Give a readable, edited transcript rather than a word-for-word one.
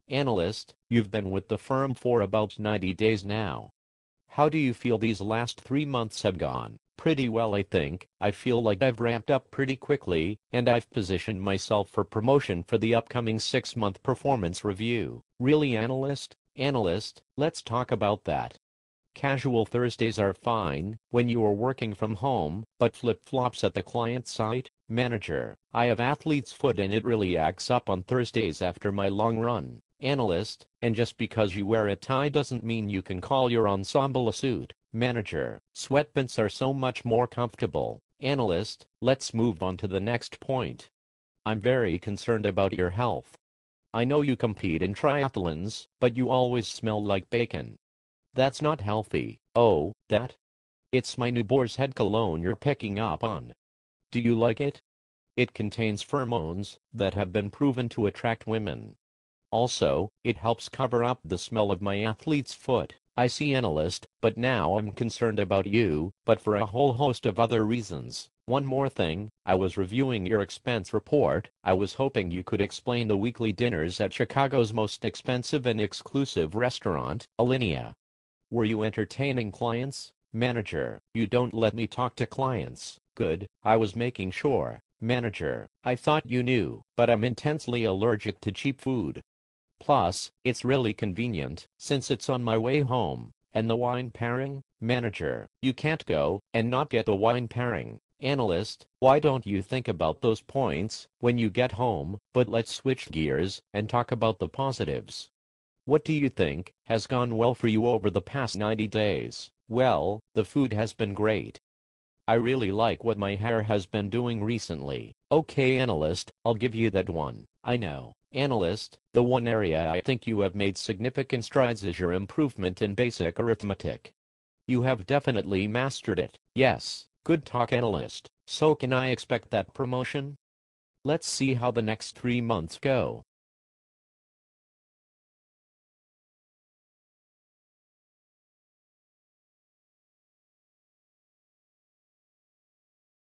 Analyst, you've been with the firm for about 90 days now. How do you feel these last 3 months have gone? Pretty well, I think. I feel like I've ramped up pretty quickly, and I've positioned myself for promotion for the upcoming 6-month performance review. Really, analyst? Analyst, let's talk about that. Casual Thursdays are fine when you are working from home, but flip-flops at the client site? Manager, I have athlete's foot and it really acts up on Thursdays after my long run. Analyst, and just because you wear a tie doesn't mean you can call your ensemble a suit. Manager, sweatpants are so much more comfortable. Analyst, let's move on to the next point. I'm very concerned about your health. I know you compete in triathlons, but you always smell like bacon. That's not healthy. Oh, that? It's my new Boar's Head cologne you're picking up on. Do you like it? It contains pheromones that have been proven to attract women. Also, it helps cover up the smell of my athlete's foot. I see, analyst, but now I'm concerned about you, but for a whole host of other reasons. One more thing, I was reviewing your expense report. I was hoping you could explain the weekly dinners at Chicago's most expensive and exclusive restaurant, Alinea. Were you entertaining clients? Manager, you don't let me talk to clients. Good, I was making sure. Manager, I thought you knew, but I'm intensely allergic to cheap food. Plus, it's really convenient, since it's on my way home. And the wine pairing? Manager, you can't go and not get the wine pairing. Analyst, why don't you think about those points when you get home? But let's switch gears and talk about the positives. What do you think has gone well for you over the past 90 days? Well, the food has been great. I really like what my hair has been doing recently. Okay, analyst, I'll give you that one. I know. Analyst, the one area I think you have made significant strides is your improvement in basic arithmetic. You have definitely mastered it. Yes, good talk, analyst. So can I expect that promotion? Let's see how the next 3 months go.